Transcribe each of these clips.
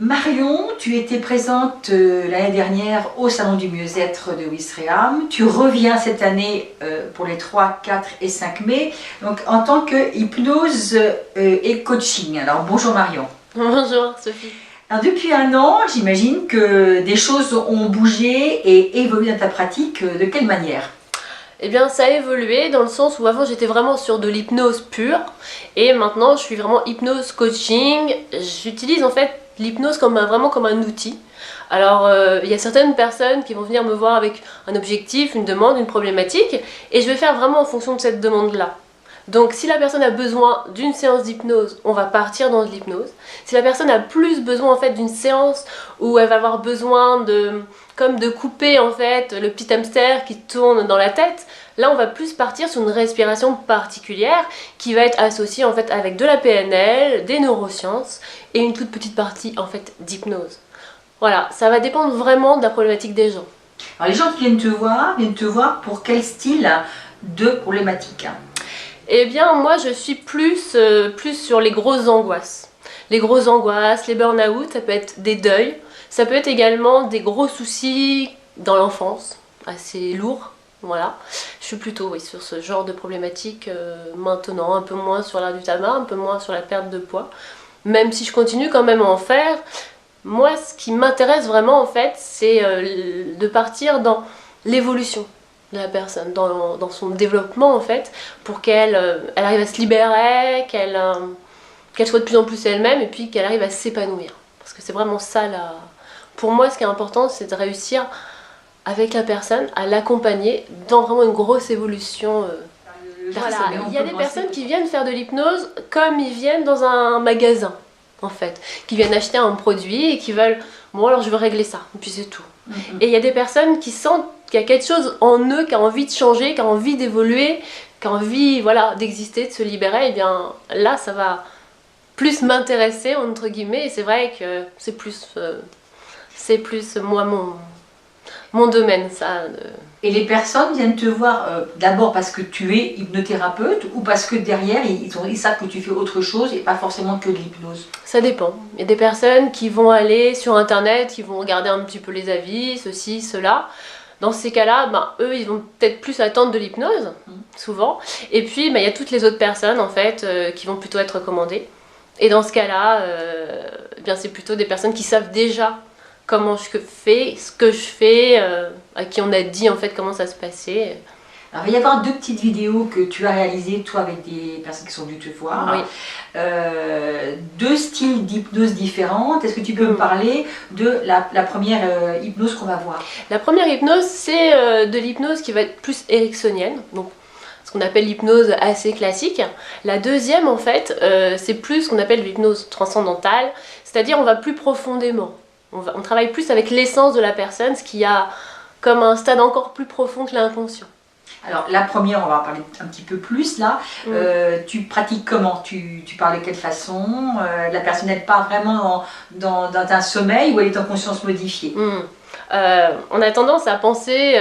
Marion, tu étais présente l'année dernière au Salon du Mieux-être de Ouistreham. Tu reviens cette année pour les 3, 4 et 5 mai, donc en tant que hypnose et coaching. Alors bonjour Marion. Bonjour Sophie. Alors, depuis un an, j'imagine que des choses ont bougé et évolué dans ta pratique. De quelle manière? Eh bien ça a évolué dans le sens où avant j'étais vraiment sur de l'hypnose pure et maintenant je suis vraiment hypnose coaching. J'utilise en fait l'hypnose vraiment comme un outil. Alors il y a certaines personnes qui vont venir me voir avec un objectif, une demande, une problématique et je vais faire vraiment en fonction de cette demande-là. Donc si la personne a besoin d'une séance d'hypnose, on va partir dans de l'hypnose. Si la personne a plus besoin en fait d'une séance où elle va avoir besoin comme de couper en fait le petit hamster qui tourne dans la tête, là on va plus partir sur une respiration particulière qui va être associée en fait avec de la PNL, des neurosciences et une toute petite partie en fait d'hypnose. Voilà, ça va dépendre vraiment de la problématique des gens. Alors les gens qui viennent te voir pour quel style de problématique? Eh bien moi je suis plus sur les grosses angoisses. Les grosses angoisses, les burn-out, ça peut être des deuils, ça peut être également des gros soucis dans l'enfance, assez lourds, voilà. Je suis plutôt oui, sur ce genre de problématique maintenant, un peu moins sur l'art du tabac, un peu moins sur la perte de poids. Même si je continue quand même à en faire, moi ce qui m'intéresse vraiment en fait, c'est de partir dans l'évolution de la personne, dans son développement en fait, pour qu'elle elle arrive à se libérer, qu'elle soit de plus en plus elle-même et puis qu'elle arrive à s'épanouir. Parce que c'est vraiment ça, pour moi ce qui est important, c'est de réussir avec la personne à l'accompagner dans vraiment une grosse évolution. Voilà, il y a des personnes qui viennent faire de l'hypnose comme ils viennent dans un magasin en fait, qui viennent acheter un produit et qui veulent, bon alors je veux régler ça, et puis c'est tout. Et il y a des personnes qui sentent qu'il y a quelque chose en eux, qui a envie de changer, qui a envie d'évoluer, qui a envie voilà, d'exister, de se libérer, et bien là ça va plus m'intéresser entre guillemets, et c'est vrai que c'est plus moi mon domaine ça. Et les personnes viennent te voir d'abord parce que tu es hypnothérapeute ou parce que derrière ils savent que tu fais autre chose et pas forcément que de l'hypnose? Ça dépend. Il y a des personnes qui vont aller sur internet, qui vont regarder un petit peu les avis, ceci, cela. Dans ces cas-là, ben, eux, ils vont peut-être plus attendre de l'hypnose, souvent. Et puis, ben, il y a toutes les autres personnes, en fait, qui vont plutôt être recommandées. Et dans ce cas-là, eh bien, c'est plutôt des personnes qui savent déjà comment je fais, ce que je fais, à qui on a dit, en fait, comment ça se passait. Alors, il va y avoir deux petites vidéos que tu as réalisées, toi, avec des personnes qui sont venues te voir. Oui. Deux styles d'hypnose différentes. Est-ce que tu peux me parler de la première hypnose qu'on va voir? La première hypnose, c'est de l'hypnose qui va être plus ericksonienne, donc ce qu'on appelle l'hypnose assez classique. La deuxième, en fait, c'est plus ce qu'on appelle l'hypnose transcendantale, c'est-à-dire on va plus profondément. On travaille plus avec l'essence de la personne, ce qui a comme un stade encore plus profond que l'inconscient. Alors la première, on va en parler un petit peu plus là. Tu pratiques comment? Tu parles de quelle façon? La personne n'est pas vraiment dans un sommeil ou elle est en conscience modifiée? On a tendance à penser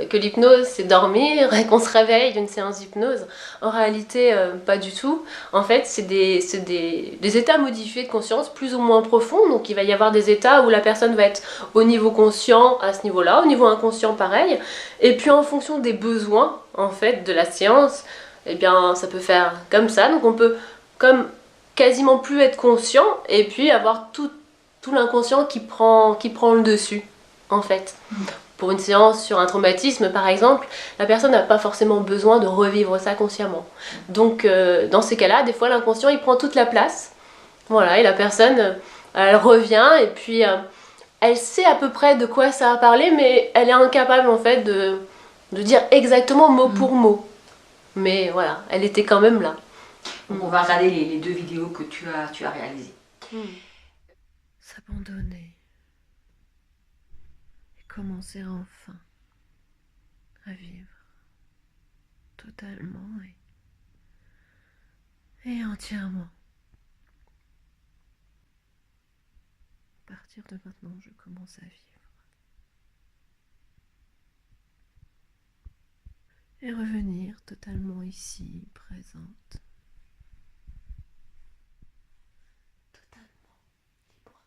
que l'hypnose c'est dormir et qu'on se réveille d'une séance d'hypnose. En réalité, pas du tout. En fait, c'est des états modifiés de conscience plus ou moins profonds. Donc il va y avoir des états où la personne va être au niveau conscient à ce niveau-là, au niveau inconscient pareil. Et puis en fonction des besoins en fait de la séance, eh bien ça peut faire comme ça. Donc on peut comme quasiment plus être conscient et puis avoir tout l'inconscient qui prend le dessus en fait. Pour une séance sur un traumatisme par exemple, la personne n'a pas forcément besoin de revivre ça consciemment. Donc dans ces cas-là, des fois l'inconscient il prend toute la place. Voilà, et la personne elle revient et puis elle sait à peu près de quoi ça a parlé, mais elle est incapable en fait de dire exactement mot pour mot. Mais voilà, elle était quand même là. Donc on va regarder les deux vidéos que tu as réalisées. S'abandonner et commencer enfin à vivre totalement et entièrement. À partir de maintenant, je commence à vivre. Et revenir totalement ici, présente. Totalement librement.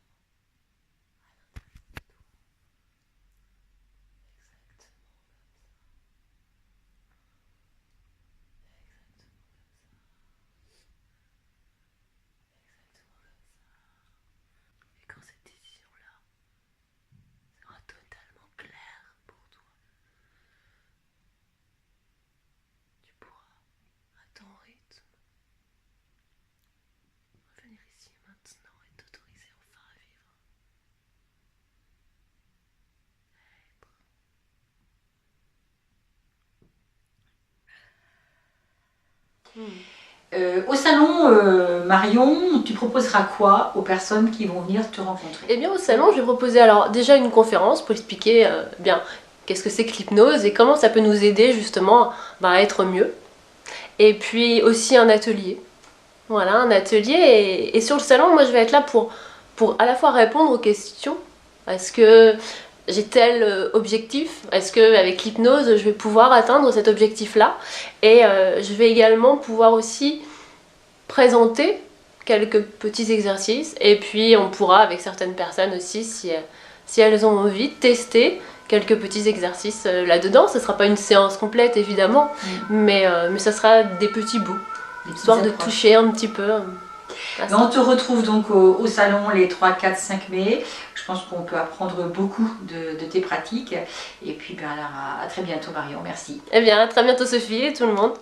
Au salon, Marion, tu proposeras quoi aux personnes qui vont venir te rencontrer? Eh bien au salon, je vais proposer alors déjà une conférence pour expliquer bien qu'est-ce que c'est que l'hypnose et comment ça peut nous aider justement à être mieux. Et puis aussi un atelier. Voilà, un atelier. Et sur le salon, moi je vais être là pour à la fois répondre aux questions. Est-ce que j'ai tel objectif? Est-ce qu'avec l'hypnose, je vais pouvoir atteindre cet objectif-là? Et je vais également pouvoir aussi présenter quelques petits exercices. Et puis on pourra, avec certaines personnes aussi, si elles ont envie, tester quelques petits exercices là-dedans. Ce ne sera pas une séance complète, évidemment, mais ça sera des petits bouts, histoire de toucher un petit peu. On te retrouve donc au salon les 3, 4, 5 mai. Je pense qu'on peut apprendre beaucoup de tes pratiques. Et puis alors, à très bientôt Marion, merci. Eh bien, à très bientôt Sophie et tout le monde.